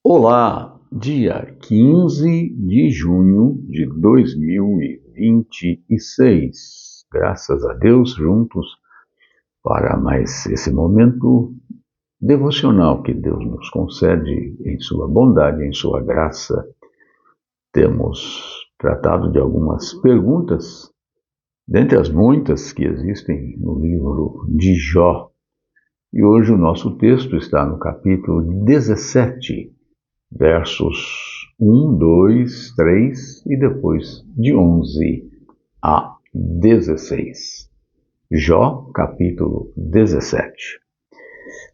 Olá, dia 15 de junho de 2026. Graças a Deus, juntos para mais esse momento devocional que Deus nos concede em sua bondade, em sua graça. Temos tratado de algumas perguntas, dentre as muitas que existem no livro de Jó. E hoje o nosso texto está no capítulo 17, versos 1, 2, 3 e depois de 11 a 16. Jó, capítulo 17.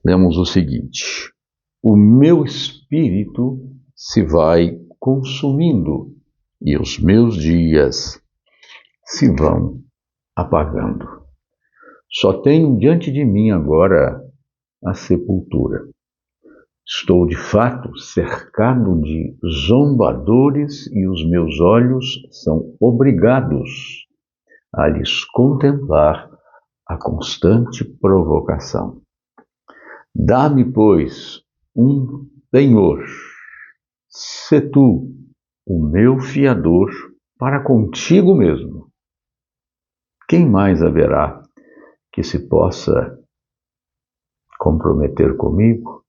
Lemos o seguinte: o meu espírito se vai consumindo e os meus dias se vão apagando. Só tenho diante de mim agora a sepultura. Estou de fato cercado de zombadores e os meus olhos são obrigados a lhes contemplar a constante provocação. Dá-me, pois, um penhor, sê tu o meu fiador para contigo mesmo. Quem mais haverá que se possa comprometer comigo?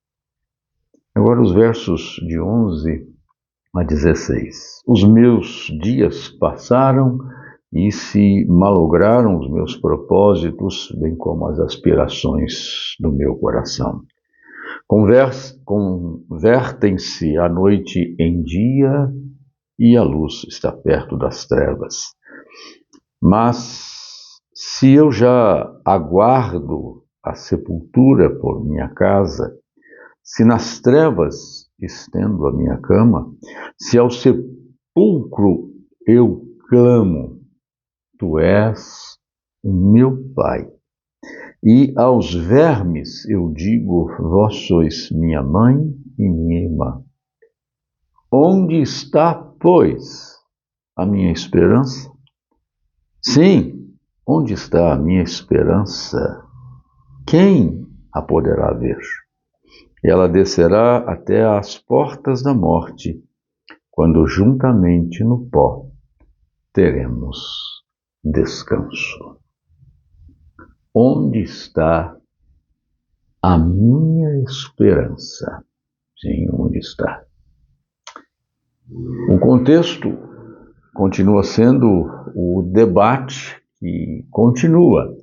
Agora os versos de 11 a 16. Os meus dias passaram e se malograram os meus propósitos, bem como as aspirações do meu coração. Convertem-se a noite em dia e a luz está perto das trevas. Mas se eu já aguardo a sepultura por minha casa, se nas trevas estendo a minha cama, se ao sepulcro eu clamo, tu és o meu Pai. E aos vermes eu digo, vós sois minha mãe e minha irmã. Onde está, pois, a minha esperança? Sim, onde está a minha esperança? Quem a poderá ver? Ela descerá até às portas da morte, quando juntamente no pó teremos descanso. Onde está a minha esperança? Sim, onde está? O contexto continua sendo o debate que continua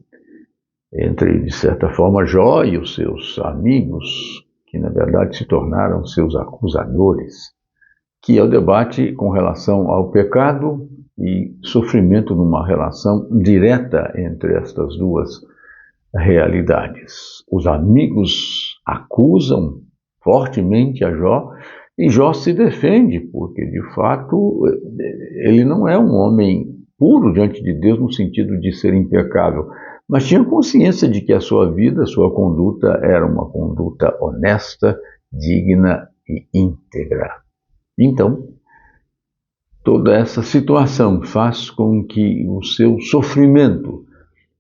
entre, de certa forma, Jó e os seus amigos, que na verdade se tornaram seus acusadores, que é o debate com relação ao pecado e sofrimento numa relação direta entre estas duas realidades. Os amigos acusam fortemente a Jó e Jó se defende, porque de fato ele não é um homem puro diante de Deus no sentido de ser impecável, mas tinha consciência de que a sua vida, a sua conduta era uma conduta honesta, digna e íntegra. Então, toda essa situação faz com que o seu sofrimento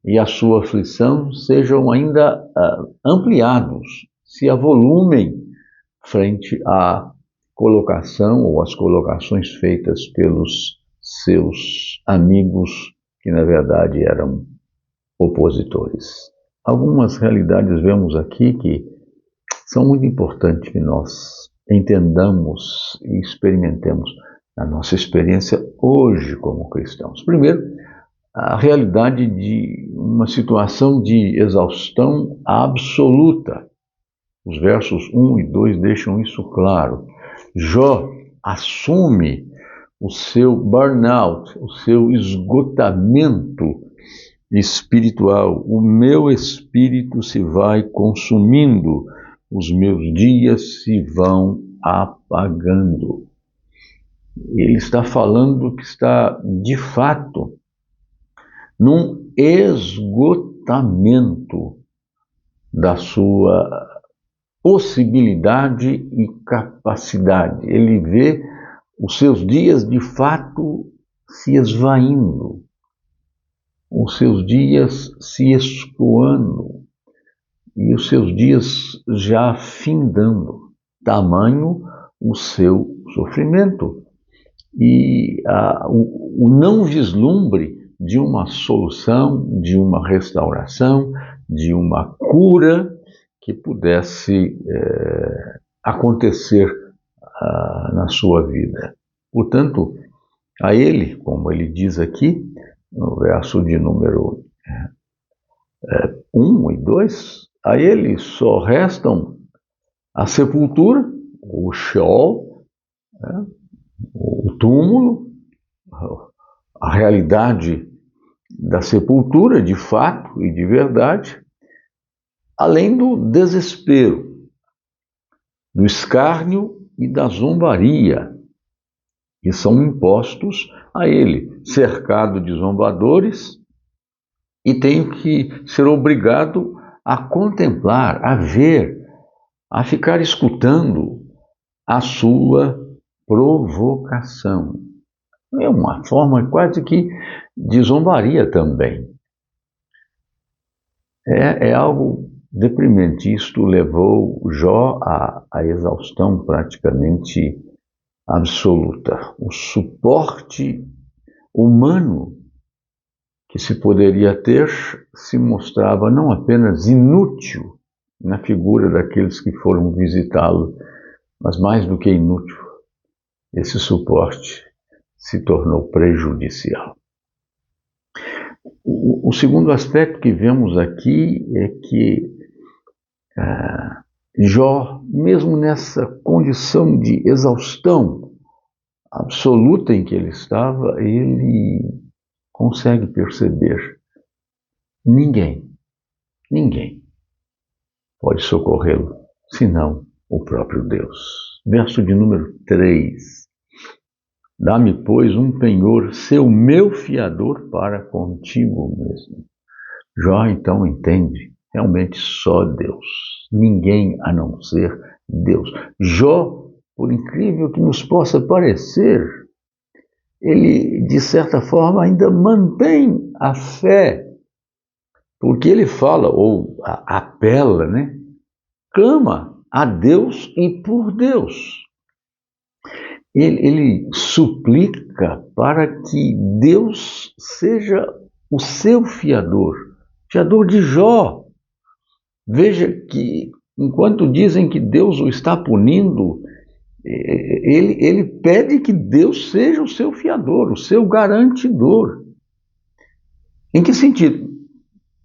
e a sua aflição sejam ainda ampliados, se avolumem frente à colocação ou às colocações feitas pelos seus amigos, que na verdade eram opositores. Algumas realidades vemos aqui que são muito importantes que nós entendamos e experimentemos na nossa experiência hoje como cristãos. Primeiro, a realidade de uma situação de exaustão absoluta. Os versos 1 e 2 deixam isso claro. Jó assume o seu burnout, o seu esgotamento espiritual. O meu espírito se vai consumindo, os meus dias se vão apagando. Ele está falando que está, de fato, num esgotamento da sua possibilidade e capacidade. Ele vê os seus dias, de fato, se esvaindo, os seus dias se escoando e os seus dias já findando. Tamanho o seu sofrimento e o não vislumbre de uma solução, de uma restauração, de uma cura que pudesse acontecer na sua vida. Portanto, a ele, como ele diz aqui, no verso de número 1 e 2, a ele só restam a sepultura, o Sheol, o túmulo, a realidade da sepultura, de fato e de verdade, além do desespero, do escárnio e da zombaria, que são impostos a ele, cercado de zombadores, e tenho que ser obrigado a contemplar, a ver, a ficar escutando a sua provocação. É uma forma quase que de zombaria também. É algo deprimente. Isto levou Jó à exaustão praticamente absoluta. O suporte humano que se poderia ter se mostrava não apenas inútil na figura daqueles que foram visitá-lo, mas mais do que inútil, esse suporte se tornou prejudicial. O segundo aspecto que vemos aqui é que Jó, mesmo nessa condição de exaustão absoluta em que ele estava, ele consegue perceber: ninguém pode socorrê-lo, senão o próprio Deus. Verso de número 3. Dá-me, pois, um penhor, ser o meu fiador para contigo mesmo. Jó então entende, realmente só Deus, ninguém a não ser Deus. Jó, por incrível que nos possa parecer, ele, de certa forma, ainda mantém a fé, porque ele fala, ou apela, clama a Deus e por Deus. Ele suplica para que Deus seja o seu fiador de Jó. Veja que, enquanto dizem que Deus o está punindo, ele pede que Deus seja o seu fiador, o seu garantidor. Em que sentido?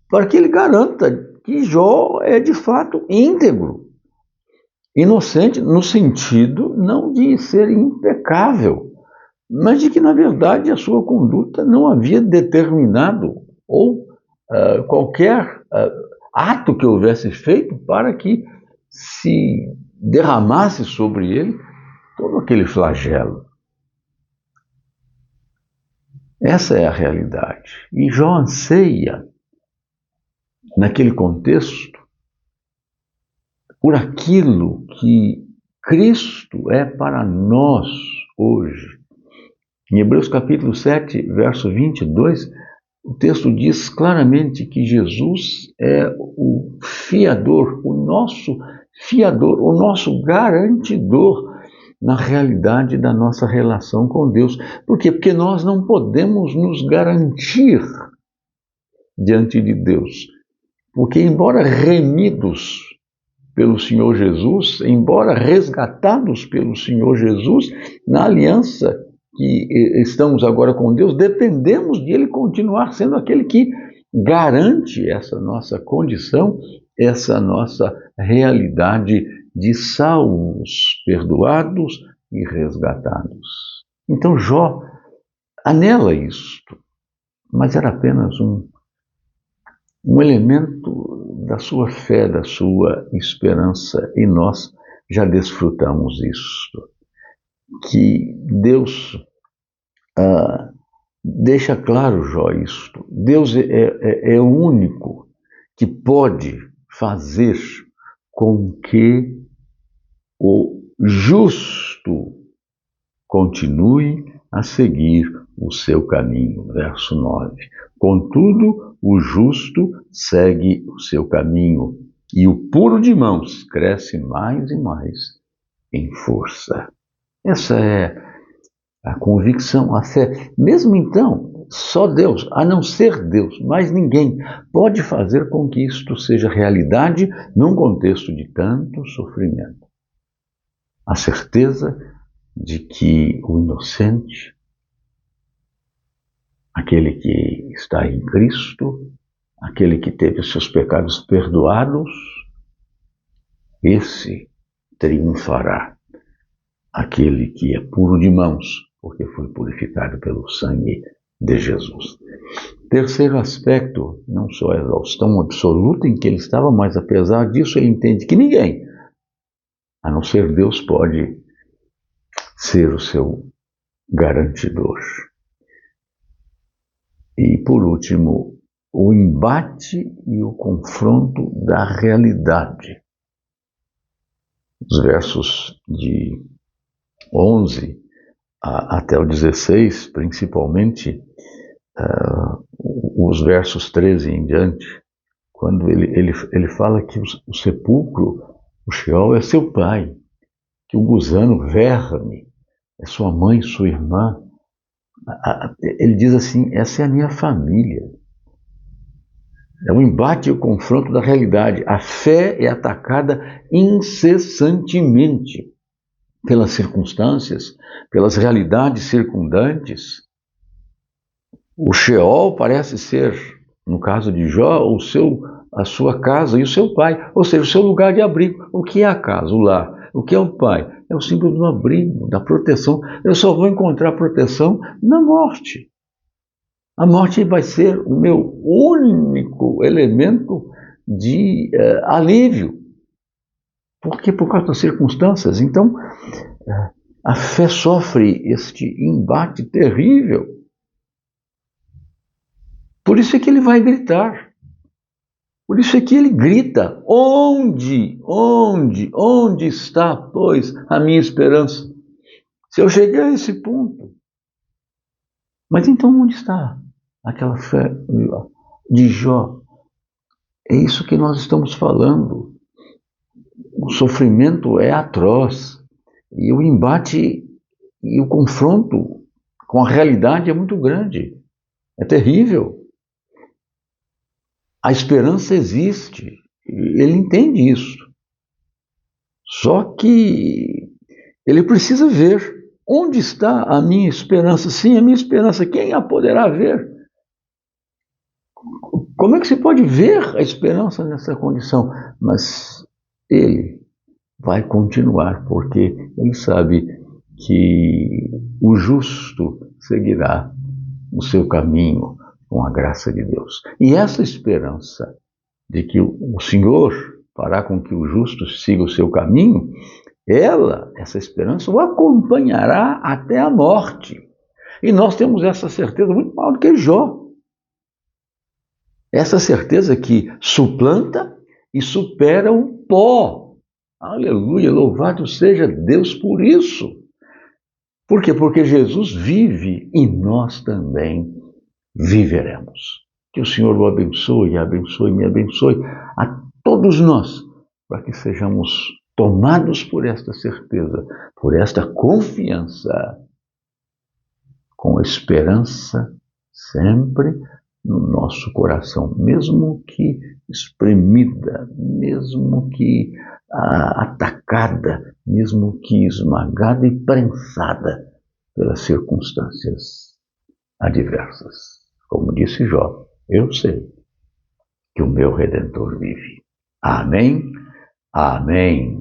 Para que ele garanta que Jó é de fato íntegro, inocente, no sentido não de ser impecável, mas de que, na verdade, a sua conduta não havia determinado ou qualquer ato que houvesse feito para que se derramasse sobre ele todo aquele flagelo. Essa é a realidade. E Jó anseia, naquele contexto, por aquilo que Cristo é para nós hoje. Em Hebreus capítulo 7, verso 22, o texto diz claramente que Jesus é o fiador, o nosso fiador, o nosso garantidor na realidade da nossa relação com Deus. Por quê? Porque nós não podemos nos garantir diante de Deus. Porque, embora remidos pelo Senhor Jesus, embora resgatados pelo Senhor Jesus, na aliança que estamos agora com Deus, dependemos de Ele continuar sendo aquele que garante essa nossa condição, essa nossa realidade de salvos, perdoados e resgatados. Então Jó anela isto, mas era apenas um elemento da sua fé, da sua esperança, e nós já desfrutamos isto. Que Deus deixa claro, Jó, isto. Deus é o único que pode fazer com que o justo continue a seguir o seu caminho. Verso 9. Contudo, o justo segue o seu caminho, e o puro de mãos cresce mais e mais em força. Essa é a convicção, a fé. Mesmo então, só Deus, a não ser Deus, mais ninguém, pode fazer com que isto seja realidade num contexto de tanto sofrimento. A certeza de que o inocente, aquele que está em Cristo, aquele que teve os seus pecados perdoados, esse triunfará. Aquele que é puro de mãos, porque foi purificado pelo sangue de Jesus. Terceiro aspecto, não só a exaustão absoluta em que ele estava, mas apesar disso ele entende que ninguém, a não ser Deus, pode ser o seu garantidor. E por último, o embate e o confronto da realidade. Os versos de 11 até o 16, principalmente os versos 13 em diante, quando ele fala que o sepulcro, o Sheol, é seu pai, que o gusano, verme, é sua mãe, sua irmã. Ele diz assim, essa é a minha família. É o embate e o confronto da realidade. A fé é atacada incessantemente pelas circunstâncias, pelas realidades circundantes. O Sheol parece ser, no caso de Jó, a sua casa e o seu pai, ou seja, o seu lugar de abrigo. O que é a casa, o lar? O que é o pai? É o símbolo do abrigo, da proteção. Eu só vou encontrar proteção na morte. A morte vai ser o meu único elemento de alívio. Por quê? Por causa das circunstâncias. Então, a fé sofre este embate terrível. Por isso é que ele vai gritar. Por isso é que ele grita: onde está, pois, a minha esperança? Se eu chegar a esse ponto. Mas então onde está aquela fé de Jó? É isso que nós estamos falando. O sofrimento é atroz. E o embate e o confronto com a realidade é muito grande. É terrível. A esperança existe. Ele entende isso. Só que ele precisa ver onde está a minha esperança. Sim, a minha esperança. Quem a poderá ver? Como é que se pode ver a esperança nessa condição? Mas ele vai continuar, porque ele sabe que o justo seguirá o seu caminho com a graça de Deus. E essa esperança de que o Senhor fará com que o justo siga o seu caminho, essa esperança, o acompanhará até a morte. E nós temos essa certeza muito maior do que Jó. Essa certeza que suplanta e supera o pó. Aleluia, louvado seja Deus por isso. Por quê? Porque Jesus vive e nós também viveremos. Que o Senhor o abençoe, abençoe, me abençoe a todos nós, para que sejamos tomados por esta certeza, por esta confiança, com esperança sempre no nosso coração, mesmo que espremida, mesmo que atacada, mesmo que esmagada e prensada pelas circunstâncias adversas. Como disse Jó, eu sei que o meu Redentor vive. Amém? Amém.